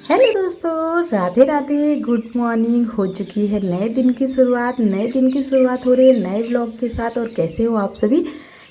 Hello दोस्तों, Radhe Radhe, good morning. हो चुकी है नए दिन की शुरुआत। नए दिन की शुरुआत हो रही है नए ब्लॉग के साथ। और कैसे हो आप सभी,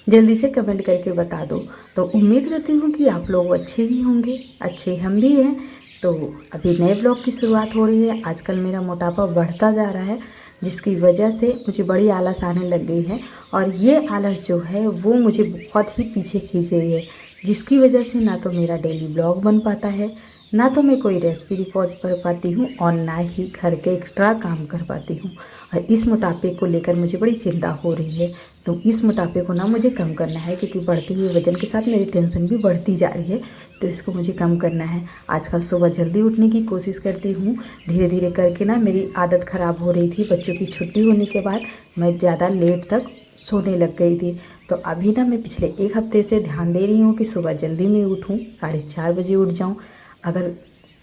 जल्दी से कमेंट करके बता दो। तो उम्मीद करती हूँ कि आप लोग अच्छे ही होंगे, अच्छे हम भी हैं। तो अभी नए ब्लॉग की शुरुआत हो रही है। आजकल मेरा मोटापा बढ़ता जा रहा है, जिसकी वजह से मुझे बड़ी आलस आने लग गई है। और ये आलस जो है वो मुझे बहुत ही पीछे खींच रही है, जिसकी वजह से ना तो मेरा डेली ब्लॉग बन पाता है, ना तो मैं कोई रेसिपी रिकॉर्ड कर पाती हूँ, और ना ही घर के एक्स्ट्रा काम कर पाती हूँ। और इस मोटापे को लेकर मुझे बड़ी चिंता हो रही है। तो इस मोटापे को ना मुझे कम करना है, क्योंकि बढ़ते हुए वजन के साथ मेरी टेंशन भी बढ़ती जा रही है। तो इसको मुझे कम करना है। आजकल सुबह जल्दी उठने की कोशिश करती हूँ। धीरे धीरे करके ना मेरी आदत ख़राब हो रही थी। बच्चों की छुट्टी होने के बाद मैं ज़्यादा लेट तक सोने लग गई थी। तो अभी ना मैं पिछले एक हफ्ते से ध्यान दे रही हूँ कि सुबह जल्दी मैं उठूँ, 4:30 बजे उठ जाऊँ। अगर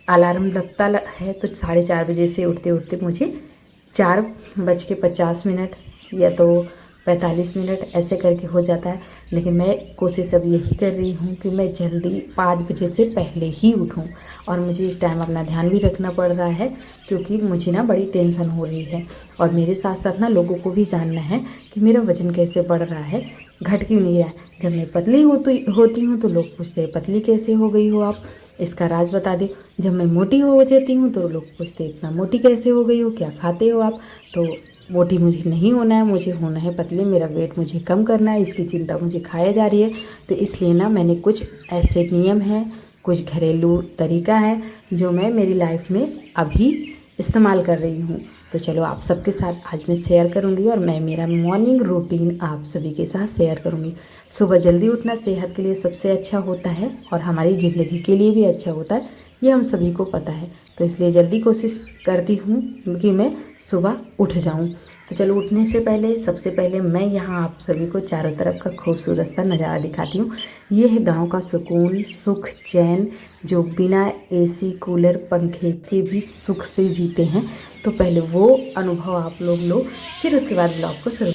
अलार्म लगता है तो 4:30 बजे से उठते उठते मुझे 4:50 या तो 45 मिनट ऐसे करके हो जाता है। लेकिन मैं कोशिश अब यही कर रही हूँ कि मैं जल्दी 5 बजे से पहले ही उठूँ। और मुझे इस टाइम अपना ध्यान भी रखना पड़ रहा है, क्योंकि मुझे ना बड़ी टेंशन हो रही है। और मेरे साथ साथ ना लोगों को भी जानना है कि मेरा वज़न कैसे बढ़ रहा है, घट क्यों नहीं रहा है। जब मैं पतली होती हूँ तो लोग पूछते हैं पतली कैसे हो गई हो आप, इसका राज बता दे। जब मैं मोटी हो जाती हूँ तो लोग पूछते इतना मोटी कैसे हो गई हो, क्या खाते हो आप। तो मोटी मुझे नहीं होना है, मुझे होना है पतले। मेरा वेट मुझे कम करना है, इसकी चिंता मुझे खाए जा रही है। तो इसलिए ना मैंने कुछ ऐसे नियम हैं, कुछ घरेलू तरीका है जो मैं मेरी लाइफ में अभी इस्तेमाल कर रही हूँ। तो चलो आप सबके साथ आज मैं शेयर करूँगी, और मैं मेरा मॉर्निंग रूटीन आप सभी के साथ शेयर करूँगी। सुबह जल्दी उठना सेहत के लिए सबसे अच्छा होता है, और हमारी ज़िंदगी के लिए भी अच्छा होता है, ये हम सभी को पता है। तो इसलिए जल्दी कोशिश करती हूँ कि मैं सुबह उठ जाऊँ। तो चलो, उठने से पहले सबसे पहले मैं यहाँ आप सभी को चारों तरफ का खूबसूरत सा नज़ारा दिखाती हूँ। ये है गांव का सुकून, सुख, चैन, जो बिना एसी, कूलर, पंखे के भी सुख से जीते हैं। तो पहले वो अनुभव आप लोग लो, फिर उसके बाद ब्लॉग को शुरू।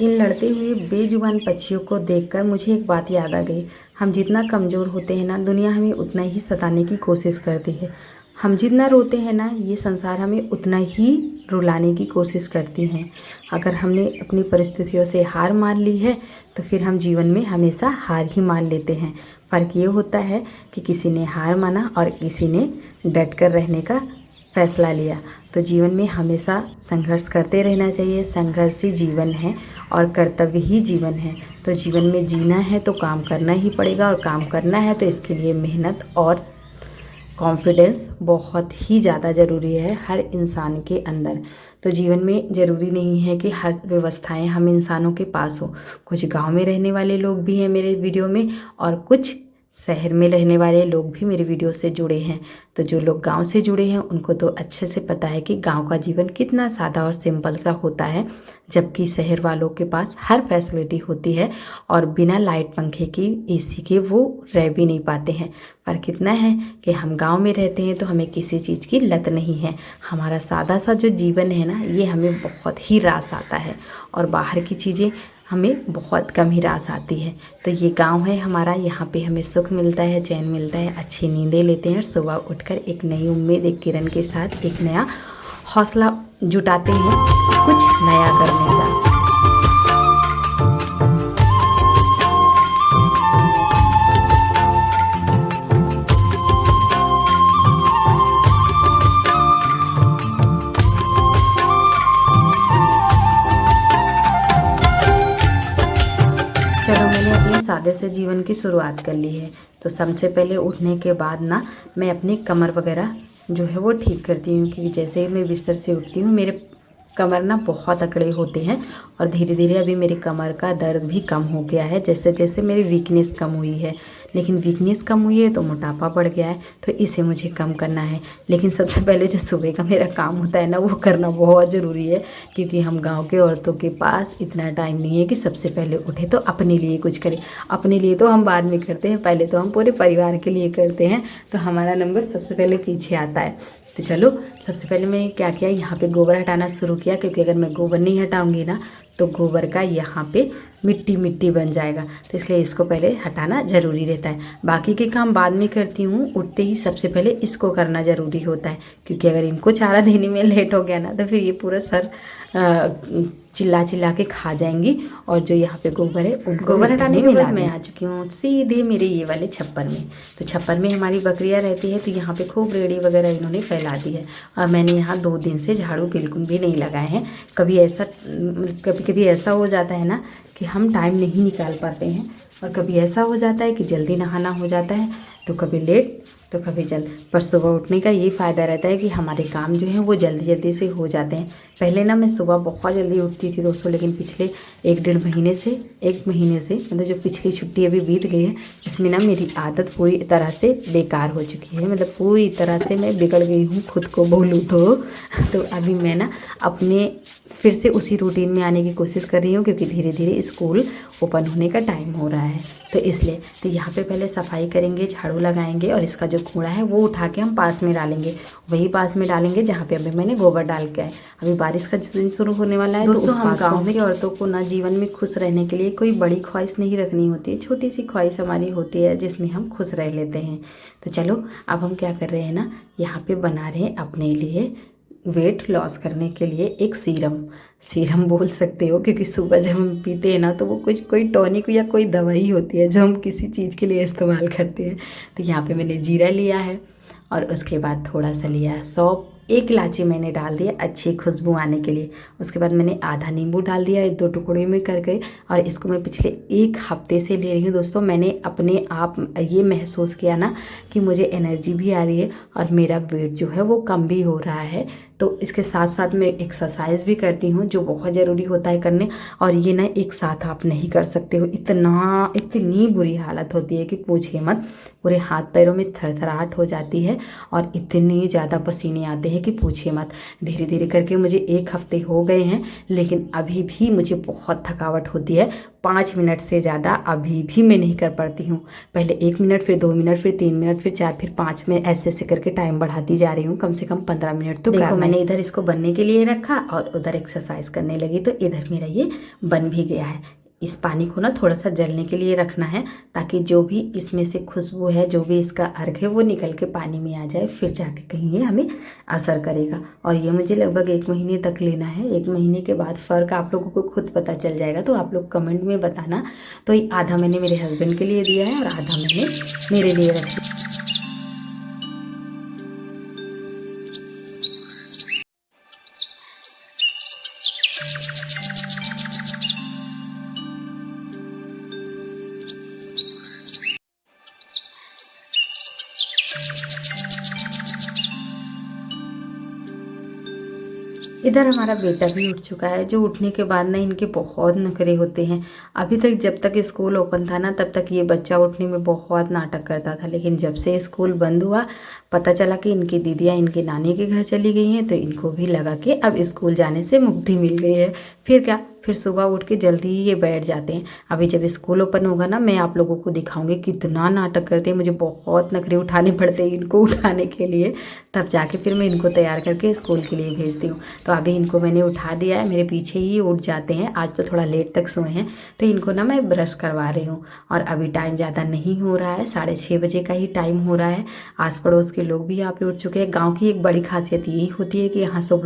इन लड़ते हुए बेजुबान पक्षियों को देखकर मुझे एक बात याद आ गई। हम जितना कमज़ोर होते हैं ना, दुनिया हमें उतना ही सताने की कोशिश करती है। हम जितना रोते हैं ना, ये संसार हमें उतना ही रुलाने की कोशिश करती हैं। अगर हमने अपनी परिस्थितियों से हार मान ली है, तो फिर हम जीवन में हमेशा हार ही मान लेते हैं। फ़र्क ये होता है कि किसी ने हार माना और किसी ने डट कर रहने का फैसला लिया। तो जीवन में हमेशा संघर्ष करते रहना चाहिए। संघर्ष ही जीवन है, और कर्तव्य ही जीवन है। तो जीवन में जीना है तो काम करना ही पड़ेगा, और काम करना है तो इसके लिए मेहनत और कॉन्फिडेंस बहुत ही ज़्यादा ज़रूरी है हर इंसान के अंदर। तो जीवन में ज़रूरी नहीं है कि हर व्यवस्थाएं हम इंसानों के पास हो। कुछ गांव में रहने वाले लोग भी हैं मेरे वीडियो में, और कुछ शहर में रहने वाले लोग भी मेरे वीडियो से जुड़े हैं। तो जो लोग गांव से जुड़े हैं उनको तो अच्छे से पता है कि गांव का जीवन कितना सादा और सिंपल सा होता है, जबकि शहर वालों के पास हर फैसिलिटी होती है और बिना लाइट पंखे की, एसी के वो रह भी नहीं पाते हैं। फ़र्क इतना है कि हम गांव में रहते हैं तो हमें किसी चीज़ की लत नहीं है। हमारा सादा सा जो जीवन है ना, ये हमें बहुत ही रास आता है, और बाहर की चीज़ें हमें बहुत कम ही रास आती है। तो ये गांव है हमारा, यहाँ पे हमें सुख मिलता है, चैन मिलता है, अच्छी नींदें लेते हैं, और सुबह उठकर एक नई उम्मीद, एक किरण के साथ एक नया हौसला जुटाते हैं कुछ नया करने का। चलो, मैंने अपने सादे से जीवन की शुरुआत कर ली है। तो सबसे पहले उठने के बाद ना मैं अपनी कमर वगैरह जो है वो ठीक करती हूँ, क्योंकि जैसे ही मैं बिस्तर से उठती हूँ मेरे कमर ना बहुत अकड़े होते हैं, और धीरे धीरे अभी मेरी कमर का दर्द भी कम हो गया है, जैसे जैसे मेरी वीकनेस कम हुई है। लेकिन वीकनेस कम हुई है तो मोटापा बढ़ गया है, तो इसे मुझे कम करना है। लेकिन सबसे पहले जो सुबह का मेरा काम होता है ना, वो करना बहुत ज़रूरी है, क्योंकि हम गांव के औरतों के पास इतना टाइम नहीं है कि सबसे पहले उठे तो अपने लिए कुछ करें। अपने लिए तो हम बाद में करते हैं, पहले तो हम पूरे परिवार के लिए करते हैं, तो हमारा नंबर सबसे पहले पीछे आता है। तो चलो, सबसे पहले मैं क्या किया, यहाँ पे गोबर हटाना शुरू किया, क्योंकि अगर मैं गोबर नहीं हटाऊंगी ना तो गोबर का यहाँ पे मिट्टी मिट्टी बन जाएगा, तो इसलिए इसको पहले हटाना ज़रूरी रहता है। बाकी के काम बाद में करती हूँ, उठते ही सबसे पहले इसको करना ज़रूरी होता है, क्योंकि अगर इनको चारा देने में लेट हो गया ना तो फिर ये पूरा सर चिल्ला चिल्ला के खा जाएंगी। और जो यहाँ पे गोबर है उनको गोबर हटाने के बाद मैं आ चुकी हूँ सीधे मेरे ये वाले छप्पर में। तो छप्पर में हमारी बकरियाँ रहती है, तो यहाँ पे खूब रेड़ी वगैरह इन्होंने फैला दी है, और मैंने यहाँ 2 दिन से झाड़ू बिल्कुल भी नहीं लगाए हैं। कभी कभी ऐसा हो जाता है ना कि हम टाइम नहीं निकाल पाते हैं, और कभी ऐसा हो जाता है कि जल्दी नहाना हो जाता है, तो कभी लेट तो कभी जल्द। पर सुबह उठने का ये फ़ायदा रहता है कि हमारे काम जो हैं वो जल्दी जल्दी से हो जाते हैं। पहले ना मैं सुबह बहुत जल्दी उठती थी दोस्तों, लेकिन पिछले 1 महीने से मतलब जो पिछली छुट्टी अभी बीत गई है, इसमें ना मेरी आदत पूरी तरह से बेकार हो चुकी है। मतलब पूरी तरह से मैं बिगड़ गई हूँ, खुद को बोलूँ तो अभी मैं ना अपने फिर से उसी रूटीन में आने की कोशिश कर रही हूँ, क्योंकि धीरे धीरे स्कूल ओपन होने का टाइम हो रहा है, तो इसलिए। तो यहाँ पे पहले सफाई करेंगे, झाड़ू लगाएंगे, और इसका जो कूड़ा है वो उठा के हम पास में डालेंगे, वही पास में डालेंगे जहाँ पे अभी मैंने गोबर डाल के है। अभी बारिश का दिन शुरू होने वाला है दोस्तों। हम गाँव में औरतों को ना जीवन में खुश रहने के लिए कोई बड़ी ख्वाहिश नहीं रखनी होती है, छोटी सी ख्वाहिश हमारी होती है जिसमें हम खुश रह लेते हैं। तो चलो, अब हम क्या कर रहे हैं ना, यहाँ पे बना रहे हैं अपने लिए वेट लॉस करने के लिए एक सीरम बोल सकते हो, क्योंकि सुबह जब हम पीते हैं ना तो वो कोई टॉनिक या कोई दवाई होती है जो हम किसी चीज़ के लिए इस्तेमाल करते हैं। तो यहाँ पे मैंने जीरा लिया है, और उसके बाद थोड़ा सा लिया है सौंफ, 1 इलायची मैंने डाल दिया अच्छी खुशबू आने के लिए। उसके बाद मैंने आधा नींबू डाल दिया 2 टुकड़े में करके, और इसको मैं पिछले 1 हफ्ते से ले रही हूँ दोस्तों। मैंने अपने आप ये महसूस किया ना कि मुझे एनर्जी भी आ रही है, और मेरा वेट जो है वो कम भी हो रहा है। तो इसके साथ साथ मैं एक्सरसाइज भी करती हूँ, जो बहुत ज़रूरी होता है करने, और ये ना एक साथ आप नहीं कर सकते हो। इतनी बुरी हालत होती है कि पूछिए मत। पूरे हाथ पैरों में थरथराहट हो जाती है, और इतने ज़्यादा पसीने आते हैं कि पूछिए मत। धीरे धीरे करके मुझे 1 हफ्ते हो गए हैं, लेकिन अभी भी मुझे बहुत थकावट होती है। 5 मिनट से ज़्यादा अभी भी मैं नहीं कर पाती हूँ। पहले 1 मिनट, फिर 2 मिनट, फिर 3 मिनट, फिर 4, फिर 5 में ऐसे करके टाइम बढ़ाती जा रही हूँ। कम से कम 15 मिनट तो देखो, मैंने इधर इसको बनने के लिए रखा और उधर एक्सरसाइज करने लगी, तो इधर मेरा ये बन भी गया है। इस पानी को ना थोड़ा सा जलने के लिए रखना है, ताकि जो भी इसमें से खुशबू है, जो भी इसका अर्क है, वो निकल के पानी में आ जाए, फिर जाके कहीं ये हमें असर करेगा। और ये मुझे लगभग 1 महीने तक लेना है। 1 महीने के बाद फ़र्क आप लोगों को खुद पता चल जाएगा, तो आप लोग कमेंट में बताना। तो आधा मैंने मेरे हस्बैंड के लिए दिया है और आधा मैंने मेरे लिए रखा। इधर हमारा बेटा भी उठ चुका है। जो उठने के बाद ना इनके बहुत नखरे होते हैं। अभी तक जब तक स्कूल ओपन था ना तब तक ये बच्चा उठने में बहुत नाटक करता था, लेकिन जब से स्कूल बंद हुआ पता चला कि इनकी दीदियाँ इनके नानी के घर चली गई हैं, तो इनको भी लगा कि अब स्कूल जाने से मुक्ति मिल गई है। फिर क्या, फिर सुबह उठ के जल्दी ही ये बैठ जाते हैं। अभी जब स्कूल ओपन होगा ना मैं आप लोगों को दिखाऊंगी कितना नाटक करते हैं। मुझे बहुत नखरे उठाने पड़ते हैं इनको उठाने के लिए, तब जाके फिर मैं इनको तैयार करके स्कूल के लिए भेजती हूँ। तो अभी इनको मैंने उठा दिया है, मेरे पीछे ही उठ जाते हैं। आज तो थोड़ा लेट तक सोए हैं, तो इनको ना मैं ब्रश करवा रही हूँ। और अभी टाइम ज़्यादा नहीं हो रहा है, 6:30 बजे का ही टाइम हो रहा है। आस पड़ोस के लोग भी यहाँ पे उठ चुके हैं। गाँव की एक बड़ी खासियत यही होती है कि यहाँ सब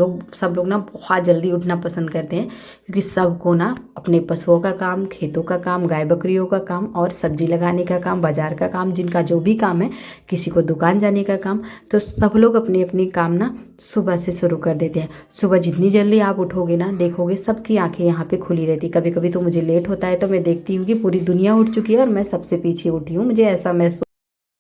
लोग ना बहुत जल्दी उठना पसंद करते हैं, क्योंकि सबको ना अपने पशुओं का काम, खेतों का काम, गाय बकरियों का काम और सब्जी लगाने का काम, बाजार का काम, जिनका जो भी काम है, किसी को दुकान जाने का काम, तो सब लोग अपने अपने काम ना सुबह से शुरू कर देते हैं। सुबह जितनी जल्दी आप उठोगे ना देखोगे सबकी आंखें यहाँ पे खुली रहती। कभी कभी तो मुझे लेट होता है तो मैं देखती हूँ कि पूरी दुनिया उठ चुकी है और मैं सबसे पीछे उठी हूँ। मुझे ऐसा महसूस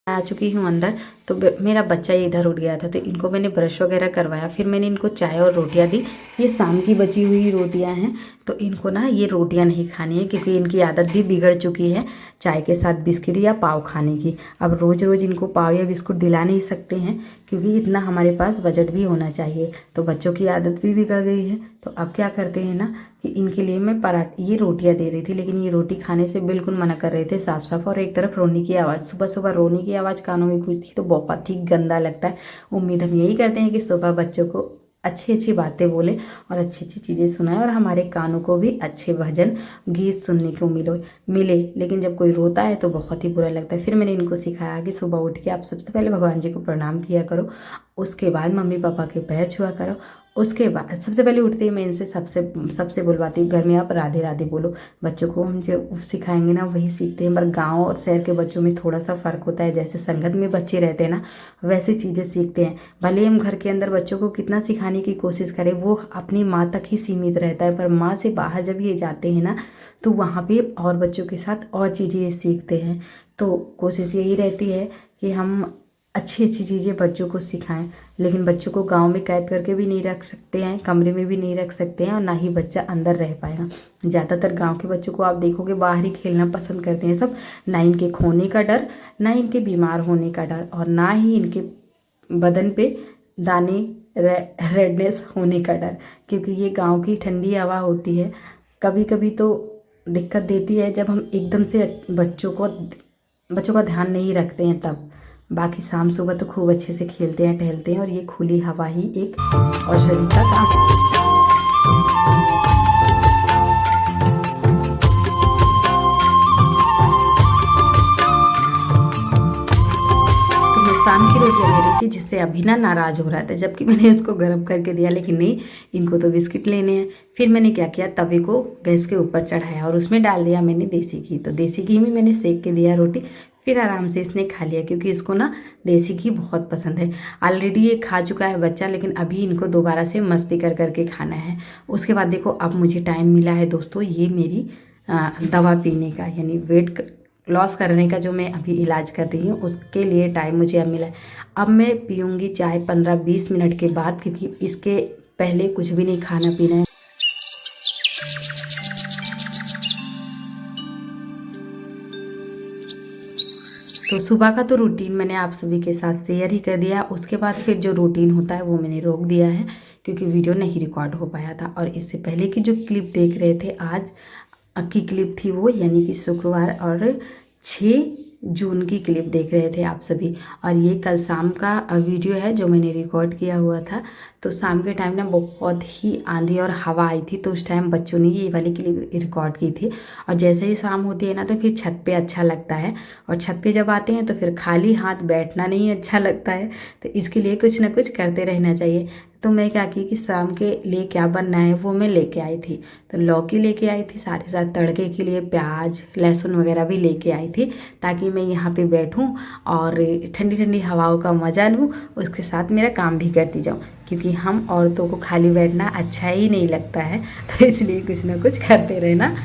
आ चुकी हूँ अंदर। तो मेरा बच्चा इधर उठ गया था, तो इनको मैंने ब्रश वगैरह करवाया, फिर मैंने इनको चाय और रोटियां दी। ये शाम की बची हुई रोटियां हैं, तो इनको ना ये रोटियां नहीं खानी है, क्योंकि इनकी आदत भी बिगड़ चुकी है चाय के साथ बिस्किट या पाव खाने की। अब रोज़ रोज़ इनको पाव या बिस्कुट दिला नहीं सकते हैं, क्योंकि इतना हमारे पास बजट भी होना चाहिए। तो बच्चों की आदत भी बिगड़ गई है, तो अब क्या करते हैं ना कि इनके लिए मैं ये रोटियां दे रही थी, लेकिन ये रोटी खाने से बिल्कुल मना कर रहे थे साफ साफ। और एक तरफ रोने की आवाज़, सुबह सुबह रोने की आवाज़ कानों में गूंजती तो बहुत ही गंदा लगता है। उम्मीद हम यही करते हैं कि सुबह बच्चों को अच्छी अच्छी बातें बोले और अच्छी अच्छी चीज़ें सुनाए, और हमारे कानों को भी अच्छे भजन गीत सुनने को मिले। लेकिन जब कोई रोता है तो बहुत ही बुरा लगता है। फिर मैंने इनको सिखाया कि सुबह उठ के आप सबसे पहले भगवान जी को प्रणाम किया करो, उसके बाद मम्मी पापा के पैर छुआ करो, उसके बाद सबसे पहले उठते ही मैं इनसे सबसे बुलवाती हूँ, घर में आप राधे राधे बोलो। बच्चों को हम जो सिखाएंगे ना वही सीखते हैं। पर गांव और शहर के बच्चों में थोड़ा सा फ़र्क होता है। जैसे संगत में बच्चे रहते हैं ना वैसे चीज़ें सीखते हैं। भले ही हम घर के अंदर बच्चों को कितना सिखाने की कोशिश करें, वो अपनी माँ तक ही सीमित रहता है। पर माँ से बाहर जब ये जाते हैं ना तो वहाँ पे और बच्चों के साथ और चीज़ें सीखते हैं। तो कोशिश यही रहती है कि हम अच्छी अच्छी चीज़ें बच्चों को सिखाएं। लेकिन बच्चों को गांव में कैद करके भी नहीं रख सकते हैं, कमरे में भी नहीं रख सकते हैं, और ना ही बच्चा अंदर रह पाएगा। ज़्यादातर गांव के बच्चों को आप देखोगे बाहर ही खेलना पसंद करते हैं सब। ना इनके खोने का डर, ना इनके बीमार होने का डर, और ना ही इनके बदन पे दाने रेडनेस होने का डर, क्योंकि ये गाँव की ठंडी हवा होती है। कभी कभी तो दिक्कत देती है जब हम एकदम से बच्चों का ध्यान नहीं रखते हैं तब। बाकी शाम सुबह तो खूब अच्छे से खेलते हैं, टहलते हैं, और ये खुली हवा ही एक औषधि का काम है। तो मैं शाम की रोटियां ले रही थी, जिससे अभी ना नाराज हो रहा था, जबकि मैंने इसको गर्म करके दिया, लेकिन नहीं, इनको तो बिस्किट लेने हैं। फिर मैंने क्या किया, तवे को गैस के ऊपर चढ़ाया और उसमें डाल दिया मैंने देसी घी। तो देसी घी में मैंने सेक के दिया रोटी। फिर आराम से इसने खा लिया, क्योंकि इसको ना देसी घी बहुत पसंद है। ऑलरेडी ये खा चुका है बच्चा, लेकिन अभी इनको दोबारा से मस्ती कर करके खाना है। उसके बाद देखो अब मुझे टाइम मिला है दोस्तों, ये मेरी दवा पीने का, यानी वेट लॉस करने का जो मैं अभी इलाज कर रही हूँ उसके लिए टाइम मुझे अब मिला है। अब मैं पीऊँगी चाय 15-20 मिनट के बाद, क्योंकि इसके पहले कुछ भी नहीं खाना पीना है। तो सुबह का तो रूटीन मैंने आप सभी के साथ शेयर ही कर दिया। उसके बाद फिर जो रूटीन होता है वो मैंने रोक दिया है, क्योंकि वीडियो नहीं रिकॉर्ड हो पाया था। और इससे पहले की जो क्लिप देख रहे थे आज की क्लिप थी वो, यानी कि शुक्रवार और 6 जून की क्लिप देख रहे थे आप सभी। और ये कल शाम का वीडियो है जो मैंने रिकॉर्ड किया हुआ था। तो शाम के टाइम ना बहुत ही आंधी और हवा आई थी, तो उस टाइम बच्चों ने ये वाली क्लिप रिकॉर्ड की थी। और जैसे ही शाम होती है ना तो फिर छत पे अच्छा लगता है, और छत पे जब आते हैं तो फिर खाली हाथ बैठना नहीं अच्छा लगता है। तो इसके लिए कुछ ना कुछ करते रहना चाहिए। तो मैं क्या की कि शाम के लिए क्या बनना है वो मैं लेके आई थी। तो लौकी लेके आई थी, साथ ही साथ तड़के के लिए प्याज लहसुन वगैरह भी लेके आई थी, ताकि मैं यहाँ पे बैठूँ और ठंडी ठंडी हवाओं का मज़ा लूँ, उसके साथ मेरा काम भी करती जाऊँ, क्योंकि हम औरतों को खाली बैठना अच्छा ही नहीं लगता है। तो इसलिए कुछ ना कुछ करते रहना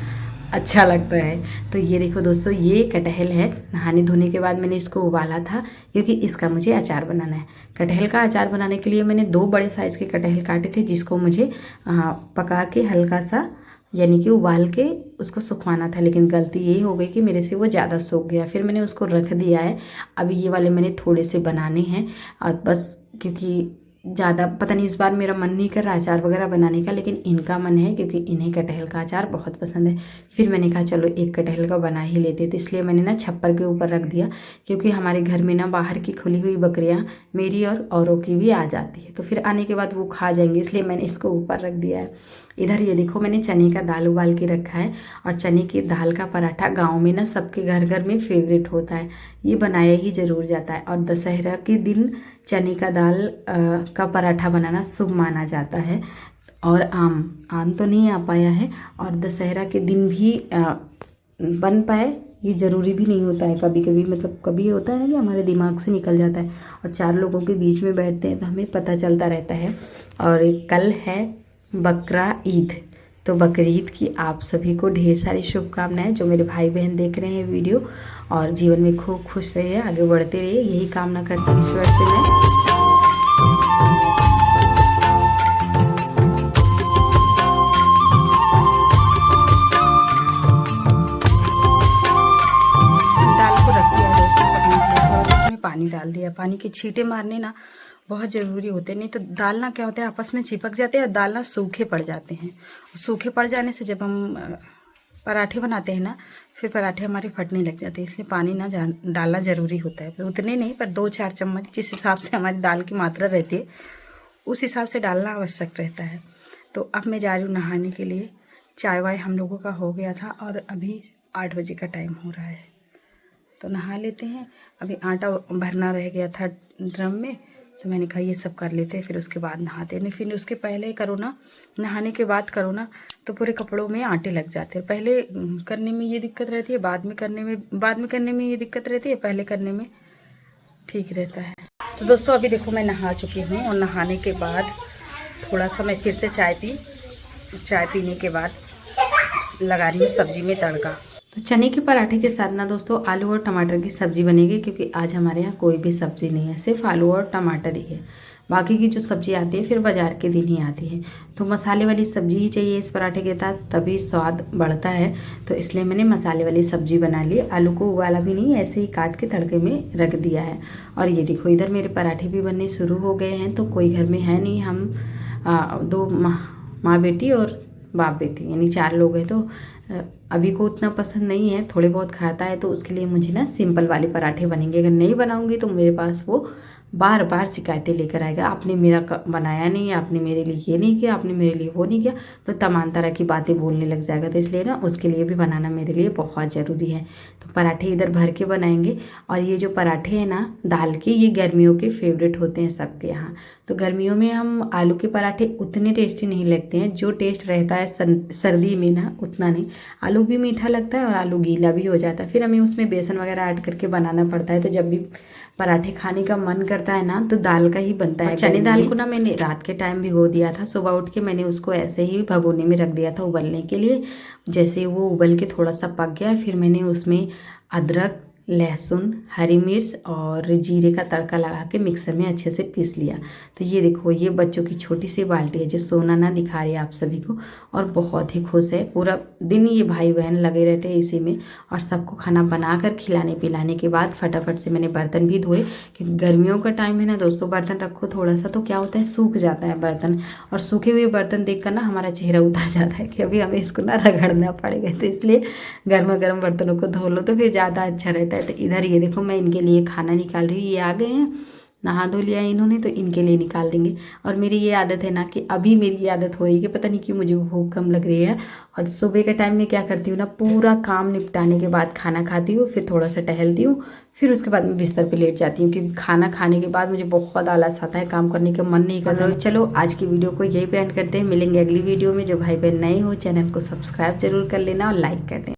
अच्छा लगता है। तो ये देखो दोस्तों, ये कटहल है। नहाने धोने के बाद मैंने इसको उबाला था क्योंकि इसका मुझे अचार बनाना है। कटहल का अचार बनाने के लिए मैंने 2 बड़े साइज़ के कटहल काटे थे, जिसको मुझे पका के हल्का सा यानी कि उबाल के उसको सुखवाना था, लेकिन गलती ये हो गई कि मेरे से वो ज़्यादा सूख गया। फिर मैंने उसको रख दिया है। अभी ये वाले मैंने थोड़े से बनाने हैं और बस, क्योंकि ज़्यादा पता नहीं, इस बार मेरा मन नहीं कर रहा अचार वगैरह बनाने का, लेकिन इनका मन है क्योंकि इन्हें कटहल का अचार बहुत पसंद है। फिर मैंने कहा चलो एक कटहल का बना ही लेते, तो इसलिए मैंने ना छप्पर के ऊपर रख दिया, क्योंकि हमारे घर में ना बाहर की खुली हुई बकरियाँ मेरी और औरों की भी आ जाती है, तो फिर आने के बाद वो खा जाएंगे, इसलिए मैंने इसको ऊपर रख दिया है। इधर ये देखो, मैंने चने का दाल उबाल के रखा है, और चने की दाल का पराठा गाँव में ना सबके घर घर में फेवरेट होता है, ये बनाया ही ज़रूर जाता है। और दशहरा के दिन चने का दाल का पराठा बनाना शुभ माना जाता है। और आम तो नहीं आ पाया है, और दशहरा के दिन भी बन पाए ये ज़रूरी भी नहीं होता है। कभी कभी मतलब कभी होता है ना कि हमारे दिमाग से निकल जाता है, और 4 लोगों के बीच में बैठते हैं तो हमें पता चलता रहता है। और कल है बकरा ईद, तो बकरीद की आप सभी को ढेर सारी शुभकामनाएं, जो मेरे भाई बहन देख रहे हैं वीडियो, और जीवन में खूब खुश रहिए, आगे बढ़ते रहिए, यही कामना करती हूँ ईश्वर से मैं। दाल को रख दिया दोस्तों पकने के लिए, थोड़ा सा उसमें पानी डाल दिया। पानी के छींटे मारने ना बहुत ज़रूरी होते हैं, नहीं तो दाल ना क्या होता है आपस में चिपक जाते हैं और दाल ना सूखे पड़ जाते हैं। सूखे पड़ जाने से जब हम पराठे बनाते हैं ना, फिर पराठे हमारे फटने लग जाते हैं, इसलिए पानी ना डालना ज़रूरी होता है। फिर उतने नहीं, पर 2-4 चम्मच, जिस हिसाब से हमारी दाल की मात्रा रहती है उस हिसाब से डालना आवश्यक रहता है। तो अब मैं जा रही हूँ नहाने के लिए। चाय वाय हम लोगों का हो गया था, और अभी 8 बजे का टाइम हो रहा है, तो नहा लेते हैं। अभी आटा भरना रह गया था ड्रम में, तो मैंने कहा ये सब कर लेते हैं, फिर उसके बाद नहाते हैं। नहीं फिर उसके पहले करो ना, नहाने के बाद करो ना, तो पूरे कपड़ों में आटे लग जाते हैं। पहले करने में ये दिक्कत रहती है, बाद में करने में ये दिक्कत रहती है, पहले करने में ठीक रहता है। तो दोस्तों अभी देखो मैं नहा चुकी हूँ, और नहाने के बाद थोड़ा सा मैं फिर से चाय पीने के बाद लगा रही हूँ सब्जी में तड़का। तो चने के पराठे के साथ ना दोस्तों आलू और टमाटर की सब्जी बनेगी, क्योंकि आज हमारे यहाँ कोई भी सब्जी नहीं है, सिर्फ आलू और टमाटर ही है। बाकी की जो सब्जी आती है फिर बाजार के दिन ही आती है। तो मसाले वाली सब्जी ही चाहिए इस पराठे के साथ, तभी स्वाद बढ़ता है। तो इसलिए मैंने मसाले वाली सब्जी बना ली। आलू को उबाला भी नहीं, ऐसे ही काट के तड़के में रख दिया है। और ये देखो इधर मेरे पराठे भी बनने शुरू हो गए हैं। तो कोई घर में है नहीं, हम 2 माँ बेटी और बाप बेटी, यानी 4 लोग हैं। तो अभी को उतना पसंद नहीं है, थोड़े बहुत खाता है, तो उसके लिए मुझे ना सिंपल वाले पराठे बनेंगे। अगर नहीं बनाऊंगी तो मेरे पास वो बार बार शिकायतें लेकर आएगा, आपने मेरा बनाया नहीं, आपने मेरे लिए ये नहीं किया, आपने मेरे लिए वो नहीं किया, तो तमाम तरह की बातें बोलने लग जाएगा। तो इसलिए ना उसके लिए भी बनाना मेरे लिए बहुत ज़रूरी है। तो पराठे इधर भर के बनाएंगे। और ये जो पराठे हैं ना दाल के, ये गर्मियों के फेवरेट होते हैं सबके यहाँ। तो गर्मियों में हम आलू के पराठे उतने टेस्टी नहीं लगते हैं, जो टेस्ट रहता है सर्दी में ना उतना नहीं। आलू भी मीठा लगता है और आलू गीला भी हो जाता है, फिर हमें उसमें बेसन वगैरह ऐड करके बनाना पड़ता है। तो जब भी पराठे खाने का मन करता है ना, तो दाल का ही बनता है। चने दाल को ना मैंने रात के टाइम भिगो दिया था, सुबह उठ के मैंने उसको ऐसे ही भगोने में रख दिया था उबलने के लिए। जैसे वो उबल के थोड़ा सा पक गया, फिर मैंने उसमें अदरक, लहसुन, हरी मिर्च और जीरे का तड़का लगा के मिक्सर में अच्छे से पीस लिया। तो ये देखो, ये बच्चों की छोटी सी बाल्टी है जो सोना ना दिखा रही है आप सभी को, और बहुत ही खुश है। पूरा दिन ये भाई बहन लगे रहते हैं इसी में, और सबको खाना बनाकर खिलाने पिलाने के बाद फटाफट से मैंने बर्तन भी धोए, क्योंकि गर्मियों का टाइम है ना दोस्तों, बर्तन रखो थोड़ा सा तो क्या होता है सूख जाता है बर्तन, और सूखे हुए बर्तन देखकर ना हमारा चेहरा उतर जाता है कि अभी हमें इसको ना रगड़ना पड़ेगा। तो इसलिए गर्मा गर्म बर्तनों को धो लो तो फिर ज़्यादा अच्छा रहता है। तो इधर ये देखो मैं इनके लिए खाना निकाल रही हूँ, ये आ गए हैं, नहा धो लिया इन्होंने, तो इनके लिए निकाल देंगे। और मेरी ये आदत है ना कि अभी मेरी ये आदत हो रही है कि पता नहीं क्यों मुझे भूख कम लग रही है, और सुबह के टाइम में क्या करती हूँ ना, पूरा काम निपटाने के बाद खाना खाती हूँ, फिर थोड़ा सा टहलती हूँ, फिर उसके बाद मैं बिस्तर पे लेट जाती हूँ, क्योंकि खाना खाने के बाद मुझे बहुत आलस आता है, काम करने का मन नहीं कर रहा। चलो आज की वीडियो को यही पे एंड करते हैं, मिलेंगे अगली वीडियो में। जो भाई बहन नए हो चैनल को सब्सक्राइब जरूर कर लेना और लाइक कर देना।